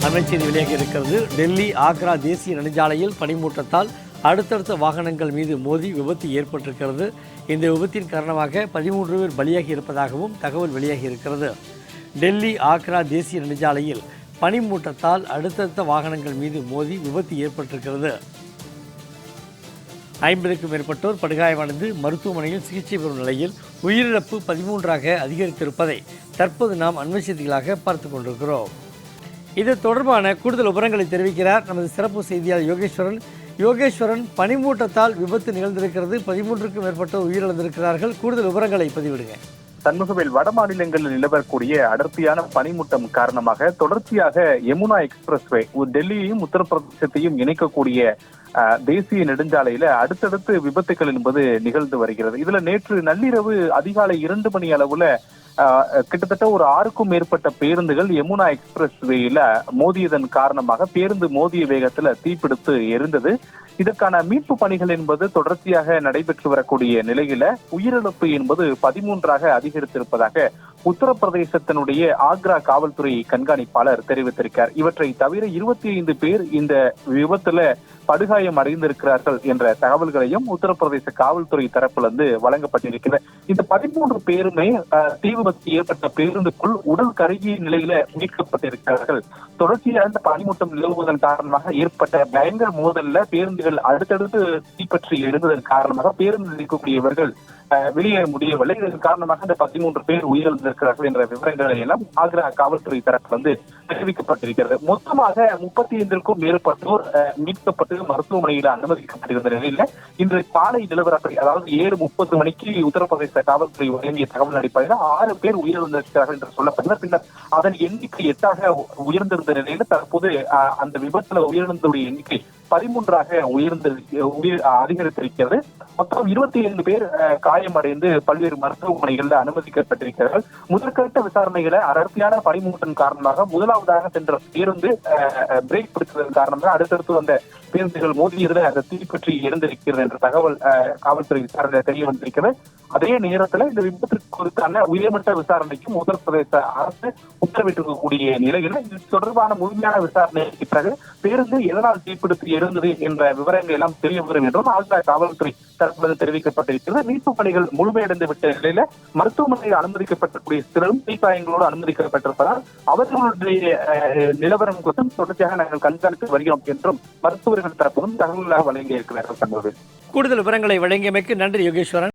அண்மைச் செய்தி வெளியாகி இருக்கிறது. டெல்லி ஆக்ரா தேசிய நெடுஞ்சாலையில் பனிமூட்டத்தால் அடுத்தடுத்த வாகனங்கள் மீது மோதி விபத்து ஏற்பட்டிருக்கிறது. இந்த விபத்தின் காரணமாக 13 பேர் பலியாகி இருப்பதாகவும் தகவல் வெளியாகி இருக்கிறது. டெல்லி ஆக்ரா தேசிய நெடுஞ்சாலையில் பனிமூட்டத்தால் அடுத்தடுத்த வாகனங்கள் மீது மோதி விபத்து ஏற்பட்டிருக்கிறது. 50க்கும் மேற்பட்டோர் படுகாயமடைந்து மருத்துவமனையில் சிகிச்சை பெறும் நிலையில் உயிரிழப்பு 13ஆக அதிகரித்திருப்பதை தற்போது நாம் அண்மை செய்திகளாக பார்த்து கொண்டிருக்கிறோம். இது தொடர்பான கூடுதல் விவரங்களை தெரிவிக்கிறார் நமது சிறப்பு செய்தியாளர் யோகேஸ்வரன். யோகேஸ்வரன், பனிமூட்டத்தால் விபத்து நிகழ்ந்திருக்கிறது, 13க்கும் மேற்பட்டோர் உயிரிழந்திருக்கிறார்கள். கூடுதல் விவரங்களை பதிவிடுங்க. சண்முகவேல், வட மாநிலங்களில் நிலவரக்கூடிய அடர்த்தியான பனிமூட்டம் காரணமாக தொடர்ச்சியாக யமுனா எக்ஸ்பிரஸ்வே டெல்லியையும் உத்தரப்பிரதேசத்தையும் இணைக்கக்கூடிய தேசிய நெடுஞ்சாலையில அடுத்தடுத்து விபத்துக்கள் என்பது நிகழ்ந்து வருகிறது. இதுல நேற்று நள்ளிரவு அதிகாலை 2 மணி அளவுல கிட்டத்தட்ட ஒரு 6க்கும் மேற்பட்ட பேருந்துகள் யமுனா எக்ஸ்பிரஸ்வேயில மோதியதன் காரணமாக பேருந்து மோதிய வேகத்துல தீப்பிடித்து எரிந்தது. இதற்கான மீட்பு பணிகள் என்பது தொடர்ச்சியாக நடைபெற்று வரக்கூடிய நிலையில உயிரிழப்பு என்பது 13ஆக அதிகரித்திருப்பதாக உத்தரப்பிரதேசத்தினுடைய ஆக்ரா காவல்துறை கண்காணிப்பாளர் தெரிவித்திருக்கார். இவற்றை தவிர 25 பேர் இந்த விபத்துல படுகாயம் அடைந்திருக்கிறார்கள் என்ற தகவல்களையும் உத்தரப்பிரதேச காவல்துறை தரப்பிலிருந்து வழங்கப்பட்டிருக்கிறது. இந்த 13 பேருமே தீ விபத்து ஏற்பட்ட பேருந்துக்குள் உடல் கருகிய நிலையில மீட்கப்பட்டிருக்கிறார்கள். தொடர்ச்சியாக இந்த பனிமூட்டம் நிலவுவதன் காரணமாக ஏற்பட்ட பயங்கர மோதல்ல பேருந்துகள் அடுத்தடுத்து தீப்பற்றி எழுந்ததன் காரணமாக பேருந்து இருக்கக்கூடியவர்கள் வெளியேற முடியவில்லை. இதன் காரணமாக இந்த 13 பேர் உயிரிழந்திருக்கிறார்கள் என்ற விவரங்களை எல்லாம் ஆக்ரா காவல்துறை தரப்பிலிருந்து தெரிவிக்கப்பட்டிருக்கிறது. மொத்தமாக 35க்கும் மேற்பட்டோர் மீட்கப்பட்டு மருத்துவமனையில் அனுமதிக்கப்பட்டிருந்த நிலையில இன்று காலை நிலவரப்படி, அதாவது 7:30 மணிக்கு உத்தரப்பிரதேச காவல்துறை வழங்கிய தகவல் அடிப்படையில் 6 பேர் உயிரிழந்திருக்கிறார்கள் என்று சொல்லப்பட்டனர். பின்னர் அதன் எண்ணிக்கை 8ஆக உயர்ந்திருந்த நிலையில தற்போது அந்த விபத்துல உயிரிழந்தோருடைய எண்ணிக்கை 13ஆக அதிகரித்திருக்கிறது. மொத்தம் 25 பேர் காயமடைந்து பல்வேறு மருத்துவமனைகளில் அனுமதிக்கப்பட்டிருக்கிறார்கள். முதற்கட்ட விசாரணைகளை அடர்த்தியான பனிமூட்டம் காரணமாக முதலாவதாக சென்ற பேருந்து பிரேக் பிடித்ததன் காரணமாக அடுத்தடுத்து வந்த பேருந்துகள் மோதியதில் அந்த தீப்பற்றி இறந்திருக்கிறது என்ற தகவல் காவல்துறை விசாரணை தெரிய வந்திருக்கிறது. அதே நேரத்தில் இந்த விபத்திற்கு குறித்தான உயர்மட்ட விசாரணைக்கும் உத்தரப்பிரதேச அரசு உத்தரவிட்டிருக்கக்கூடிய நிலையில் இது தொடர்பான முழுமையான விசாரணைக்கு பிறகு பேருந்து எதனால் தீப்பிடித்து இருந்தது என்ற விவரங்கள் எல்லாம் தெரிய வரும் என்றும் ஆக்ரா காவல்துறை தற்போது தெரிவிக்கப்பட்டிருக்கிறது. மீட்பு பணிகள் முழுமையடைந்து விட்ட நிலையில மருத்துவமனையில் அனுமதிக்கப்பட்டக்கூடிய சிலரும் தீக்காயங்களோடு அனுமதிக்கப்பட்டிருப்பதால் அவர்களுடைய நிலவரம் குறித்தும் தொடர்ச்சியாக நாங்கள் கண்காணித்து வருகிறோம் என்றும் மருத்துவர்கள் தரப்பிலும் தகவல்களாக வழங்கி இருக்கிறார்கள். கூடுதல் விவரங்களை வழங்கியமைக்கு நன்றி யோகேஸ்வரன்.